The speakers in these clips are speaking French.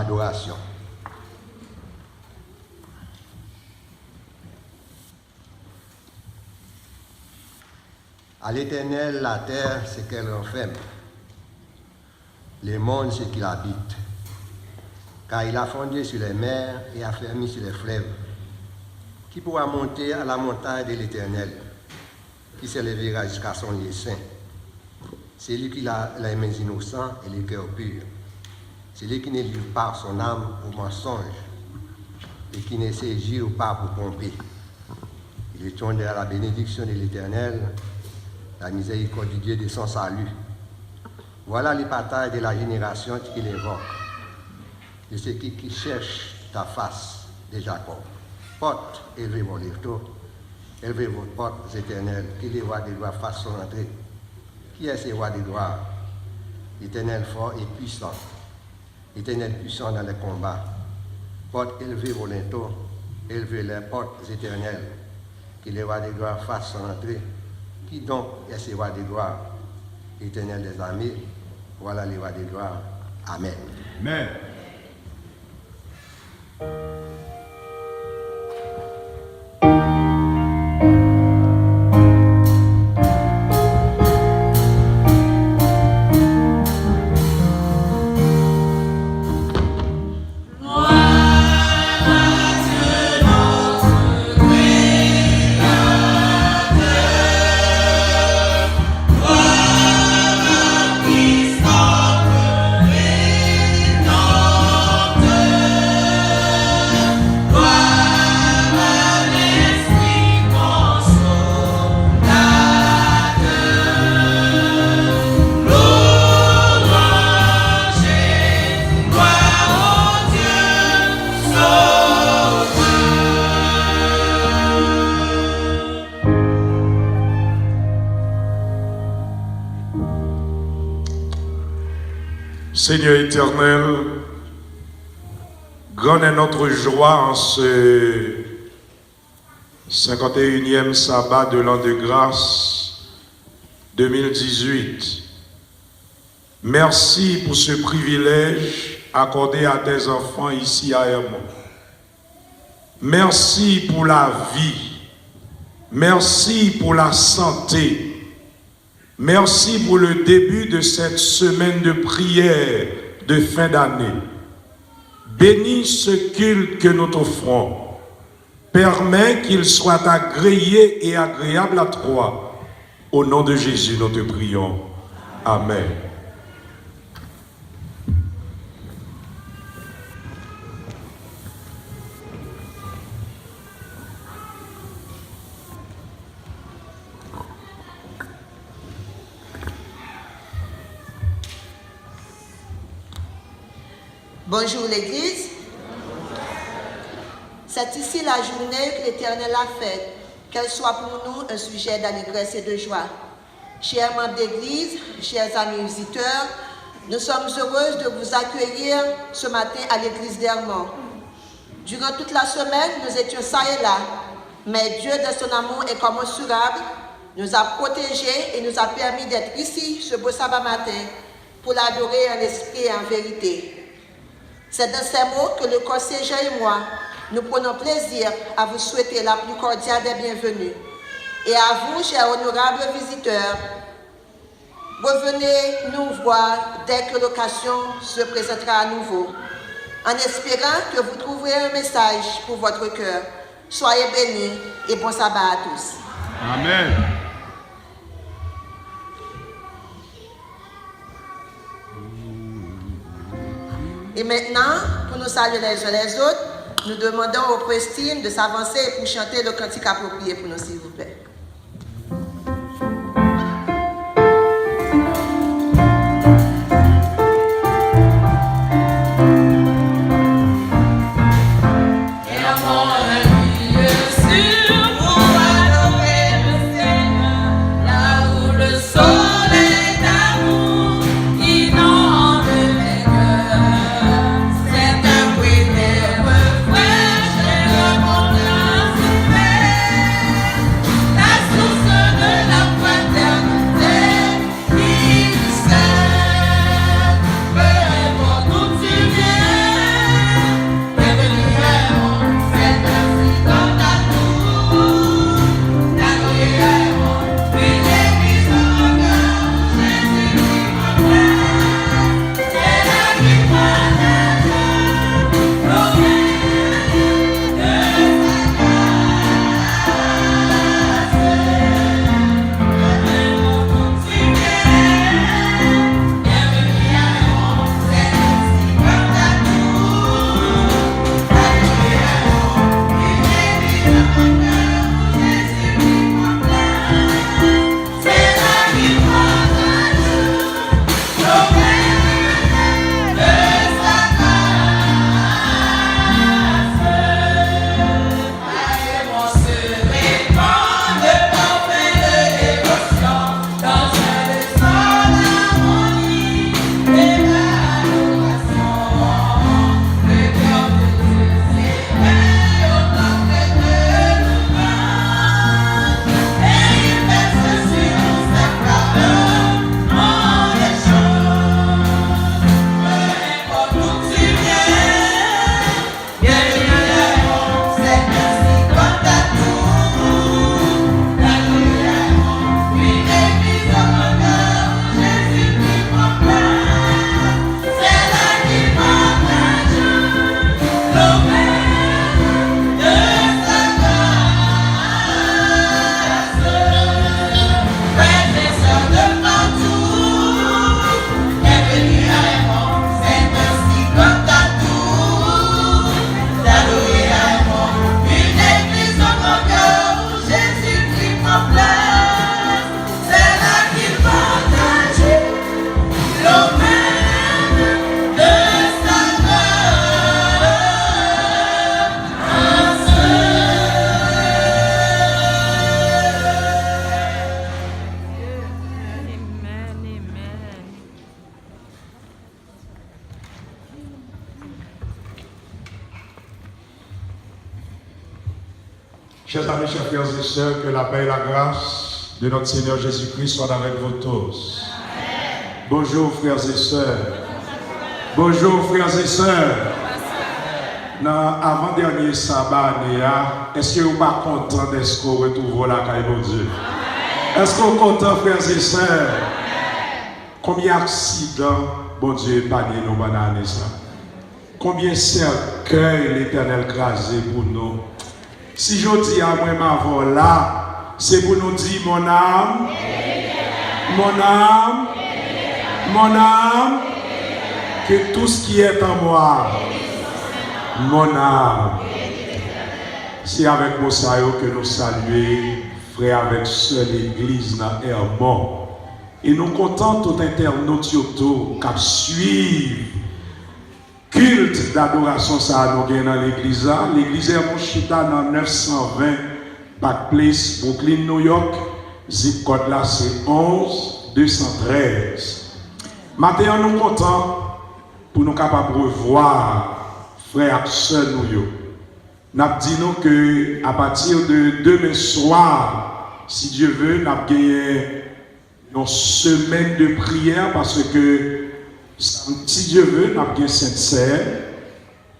l'adoration. À l'Éternel, la terre, c'est qu'elle renferme. Les mondes, c'est qu'il habite. Car il a fondé sur les mers et a fermé sur les fleuves. Qui pourra monter à la montagne de l'Éternel, qui s'élèvera jusqu'à son lieu saint. C'est lui qui a les mains innocentes et les cœurs purs. C'est lui qui ne livre pas son âme au mensonge et qui ne s'agit pas pour pomper. Il retourne à la bénédiction de l'Éternel, la miséricorde du Dieu de son salut. Voilà les batailles de la génération qu'il évoque, de ceux qui cherchent ta face de Jacob. Porte, élevez vos lèvres, élevez vos portes éternelles, que les rois de gloire fassent son entrée. Qui est ce roi de gloire? L'Éternel fort et puissant, l'Éternel puissant dans les combats. Porte, élevez vos linteaux, élevez les portes éternelles, que les rois de gloire fassent son entrée. Qui donc est ce roi de gloire? L'Éternel des armées, voilà les rois de gloire. Amen. Amen. Seigneur éternel, grande est notre joie en ce 51e sabbat de l'an de grâce 2018. Merci pour ce privilège accordé à tes enfants ici à Hermon. Merci pour la vie. Merci pour la santé. Merci pour le début de cette semaine de prière de fin d'année. Bénis ce culte que nous t'offrons. Permets qu'il soit agréé et agréable à toi. Au nom de Jésus, nous te prions. Amen. Bonjour l'Église. C'est ici la journée que l'Éternel a faite, qu'elle soit pour nous un sujet d'allégresse et de joie. Chers membres d'Église, chers amis visiteurs, nous sommes heureuses de vous accueillir ce matin à l'Église d'Hermon. Durant toute la semaine, nous étions ça et là, mais Dieu, de son amour incommensurable, nous a protégés et nous a permis d'être ici ce beau sabbat matin pour l'adorer en esprit et en vérité. C'est dans ces mots que le conseiller et moi, nous prenons plaisir à vous souhaiter la plus cordiale des bienvenues. Et à vous, chers honorables visiteurs, revenez nous voir dès que l'occasion se présentera à nouveau, en espérant que vous trouverez un message pour votre cœur. Soyez bénis et bon sabbat à tous. Amen. Et maintenant, pour nous saluer les uns les autres, nous demandons au Prestine de s'avancer pour chanter le cantique approprié pour nous, s'il vous plaît. La Chers amis, chers frères et sœurs, que la paix et la grâce de notre Seigneur Jésus-Christ soient avec vous tous. Amen. Bonjour frères et sœurs. Bonjour frères et sœurs. Dans l'avant-dernier sabbat, est-ce que vous n'êtes pas content d'être retrouvé la caille de Dieu? Est-ce que vous êtes content frères et sœurs? Combien d'accidents, bon Dieu, épargné nos bananes ça? Combien de cercueils l'Éternel crasé pour nous? Si je dis à moi m'avant là, c'est pour nous dire mon âme, mon âme, mon âme, que tout ce qui est en moi, mon âme. C'est avec Mosaïo que nous saluons, frère avec seule l'église dans Hermon. Et nous comptons tout internaute qui suivent culte d'adoration ça nous gagne dans l'église. L'église est Chita dans 920 Park Place, Brooklyn, New York. Zip code là c'est 11213. Maintenant nous comptons pour nous capables de revoir frères et sœurs nous. Nous disons que à partir de demain soir, si Dieu veut, nous avons gagné une semaine de prière parce que si Dieu veut, nous avons gagné Sainte-Sève.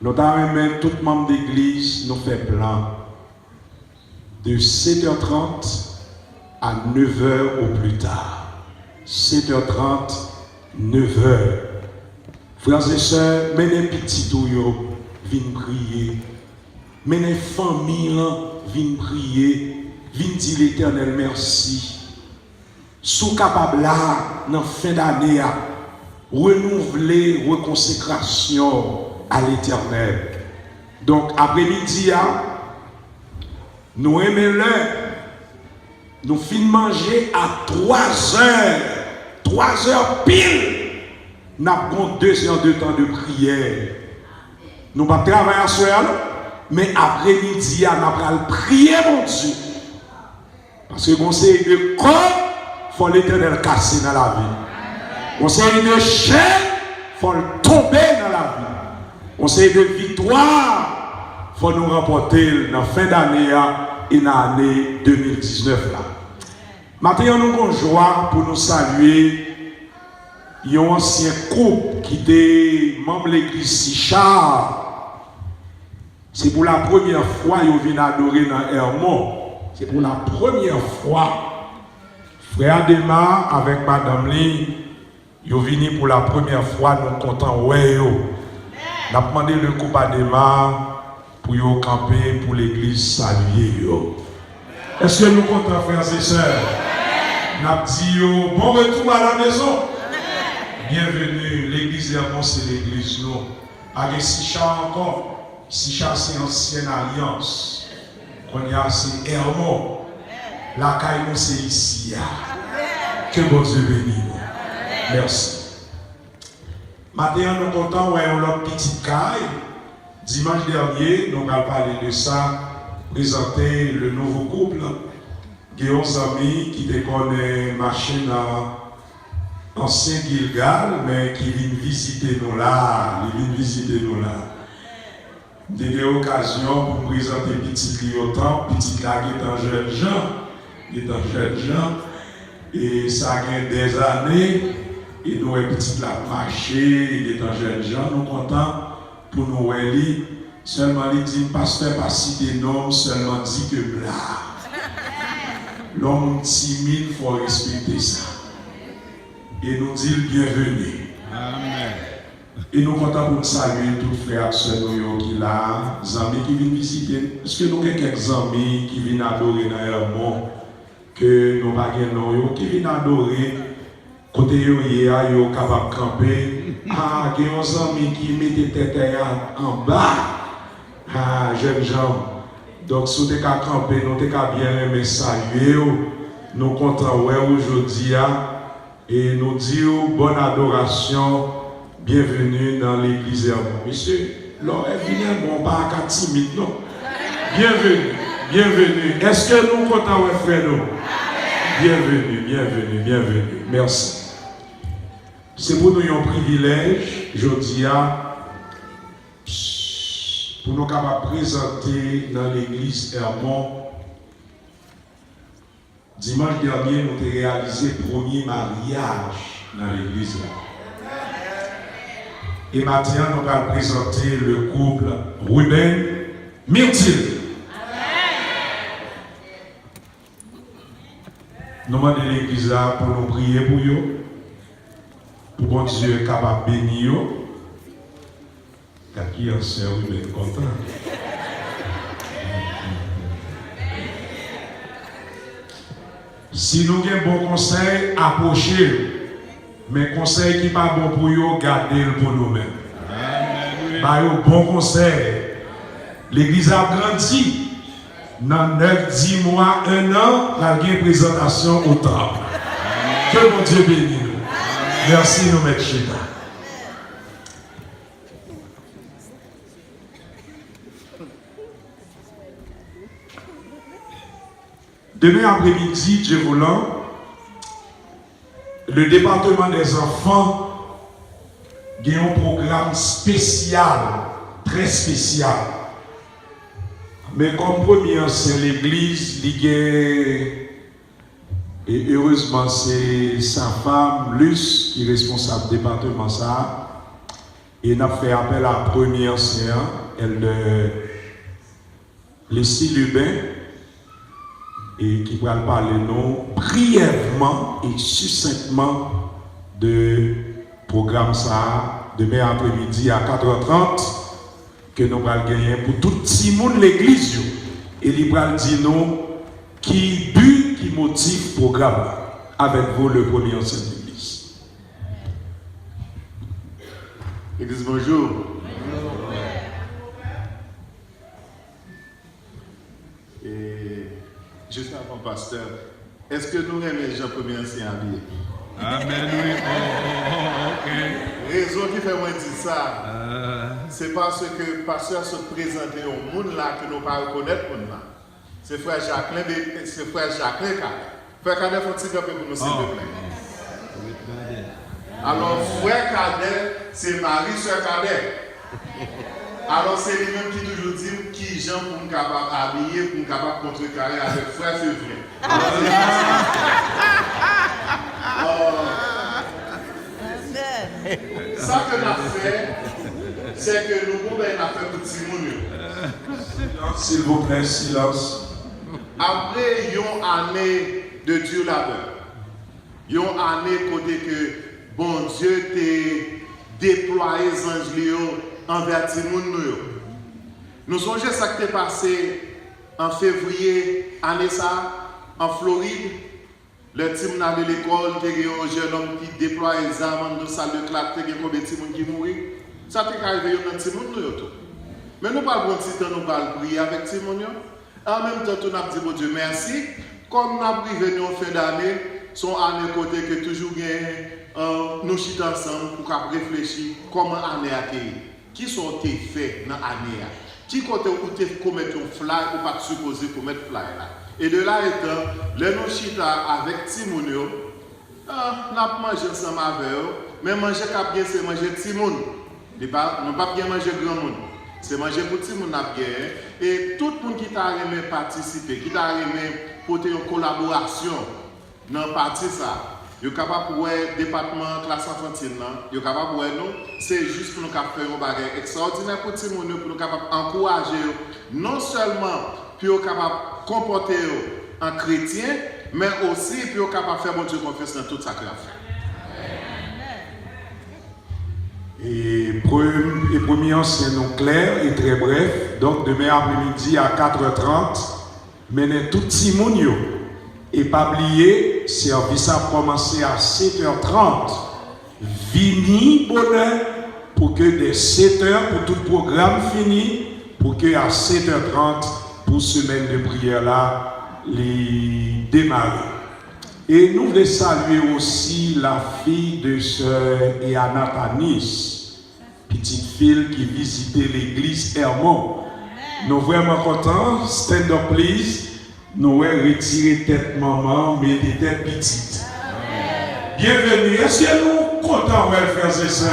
Nous avons même tout le membre d'église nous fait plan de 7h30 à 9h au plus tard. 7h30, 9h. Frères et sœurs, menez petits touillots, viennent prier. Menez famille, viennent prier. Viennent dire l'Éternel merci. Sous capable là, dans la fin d'année, renouveler reconsécration à l'Éternel. Donc, après-midi, nous aimons l'heure. Nous finissons manger à 3h. 3h pile. Nous avons 2 heures de temps de prière. Nous ne pouvons pas travailler à soir, mais après-midi, nous allons prier, mon Dieu. Parce que on sait de corps, il faut l'Éternel casser dans la vie. On sait de chaîne, il faut le tomber dans la vie. On sait de victoire, il faut nous remporter dans la fin d'année et dans l'année 2019. Là. Maintenant, nous avons joie pour nous saluer un ancien couple qui était membre de l'église Sichard. C'est pour la première fois qu'ils viennent adorer dans Hermon. C'est pour la première fois. Frère Adema avec Madame Lee, ils sont venus pour la première fois, nous comptons. Ouais, nous avons demandé le couple Adema pour y camper pour l'église saluer. Est-ce que nous comptons, frères et sœurs? Nous avons dit bon retour à la maison. Bienvenue, l'église Hermon, c'est l'église nous. Avec Sichard encore. Sichard, c'est ancienne alliance. Qu'on y a, c'est Hermon. La caille, c'est ici. Que bon Dieu bénisse. Merci. Maintenant, nous comptons une petite caille. Dimanche dernier, nous allons parler de ça, présenter le nouveau couple. Qui ont des amis qui connaissent marcher dans Ancien Gilgal, mais qui viennent visiter nous là. Ils viennent visiter nous là. J'ai eu l'occasion pour présenter petit Liotan, petit là qui est un jeune Jean, et ça a des années, et nous avons petit là marché, il est un jeune Jean, nous contents pour nous aller. Seulement il dit, pasteur pas citer nom, seulement dit que bla. L'homme timide, il faut respecter ça. Et nous dit bienvenue. Amen. Et nous comptons pour saluer tous les frères et sœurs qui sont là, les amis qui viennent visiter. Est-ce que nous avons quelques amis qui viennent adorer dans Hermon, que nous n'avons pas qui viennent adorer, côté yo capable de camper. Ah, il y a des amis qui mettent tête en bas. Ah, jeunes gens. Donc, si vous avez campé, nous avons bien aimé saluer. Nous comptons aujourd'hui et nous disons bonne adoration. Bienvenue dans l'église Hermon. Monsieur, l'on est venu, bon, pas à timide, non. Bienvenue, bienvenue. Est-ce que nous comptons, frère, nous? Bienvenue, bienvenue, bienvenue. Merci. C'est pour nous un privilège, aujourd'hui, pour nous capables de présenter dans l'église Hermon. Dimanche dernier, nous avons réalisé le premier mariage dans l'église. Et maintenant, nous allons présenter le couple Ruben Myrtille. Nous demandons l'église pour nous prier pour eux, pour bon Dieu capable de bénir eux. Qui en sœur Ruben content? Si nous avons un bon conseil, approchez. Mais conseil qui n'est pas bon pour vous, gardez-le pour nous-mêmes. Bah, bon conseil. L'église a grandi. Dans 9, 10 mois, 1 an, il y a une présentation au temple. Que mon Dieu bénisse nous. Merci, nous mettre chez nous. Demain après-midi, Dieu voulant, le département des enfants a un programme spécial, très spécial. Mais comme premier, c'est l'église, et heureusement, c'est sa femme, Luce, qui est responsable du département. Ça. Et on a fait appel à la première séance, Leslie Lubin, et qui va parler nous brièvement et succinctement de programme ça demain après-midi à 4h30 que nous allons gagner pour tout le monde de l'église et il va dire nous qui but qui motive le programme avec vous le premier ancien de l'église. Église, bonjour. Je suis un pasteur. Est-ce que nous aimons les gens premiers anciens habillés? Amen, oui. Ok. Raison qui fait moi dire ça, c'est parce que le pasteur se présente au monde là que nous ne pouvons pas reconnaître le monde là. C'est frère Jacqueline, c'est frère Jacqueline. Frère Cadet, faut-il pour nous, s'il vous plaît? Alors, frère Cadet, c'est Marie, soeur Cadet. Alors c'est lui-même qui toujours dit qui gens pour nous capable habiller, pour nous capable contrecarrer avec frère février. Ça que nous avons fait, c'est que nous pouvons faire pour Timoun. S'il vous plaît, silence. Après une année de Dieu là-bas, une année côté que bon Dieu t'a déployé les anges envers Timoun. Nous songeons ça qui est passé en février, année ça, en Floride. Le Timoun allait à l'école, il y a un jeune homme qui déploie les armes dans la salle de classe, il y a combien de Timoun qui mourent. Ça t'est arrivé dans Timoun. Mais nous parlons de temps, nous parlons prier avec Timoun. En même temps, nous avons dit, bon Dieu, merci. Comme nous avons privé en fin d'année, son année côté que toujours nous chitons ensemble pour réfléchir comment l'année a été. Qui sont tes faits dans l'année? Qui côté où tu commettre un fly ou pas supposé commettre fly là? Et de là étant, les nous chita avec Timoun, nous avons mangé ensemble avec eux, mais manger cap bien c'est manger Timoun. Nous ne pas bien manger grand monde. C'est manger pour Timoun bien. Et tout le monde qui t'a aimé participer, qui t'a aimé porter une collaboration dans le parti ça. Vous êtes capable de voir le département classe enfantine, vous êtes capable de voir nous, c'est juste pour nous faire un bagage extraordinaire pour tout le monde, pour nous capable d'encourager, non seulement pour nous capable de comporter en chrétien, mais aussi pour nous capable de faire bon Dieu confiance dans tout ça que nous fait. Et premier enseignement clair et très bref. Donc demain après-midi à 4h30, menez tout petit monde. Et pas oublier, service a commencé à 7h30. Vini bonheur pour que dès 7h pour tout le programme fini, pour que à 7h30 pour semaine de prière là, les démarrer. Et nous voulons saluer aussi la fille de sœur Eana Tanis, petite fille qui visitait l'église Hermon. Nous sommes vraiment contents. Stand up please. Nous allons retirer tête maman, mais des têtes petites. Bienvenue. Est-ce que nous contents, frères et sœurs?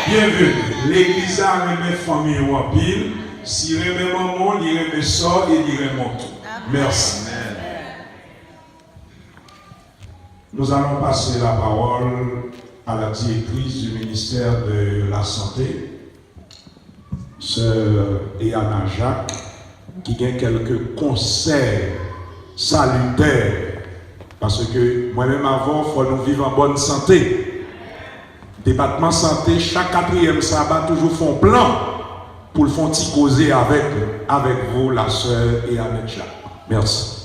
Bienvenue. L'église a remis famille en pile. Si remet maman, il remet sort et il remet tout. Merci. Nous allons passer la parole à la directrice du ministère de la Santé, sœur Eana Jacques, qui a quelques conseils salutaires. Parce que moi-même avant, il faut nous vivre en bonne santé. Département santé, chaque 4e sabbat, toujours font plan pour le faire causer avec vous, la sœur Eana Jacques. Merci.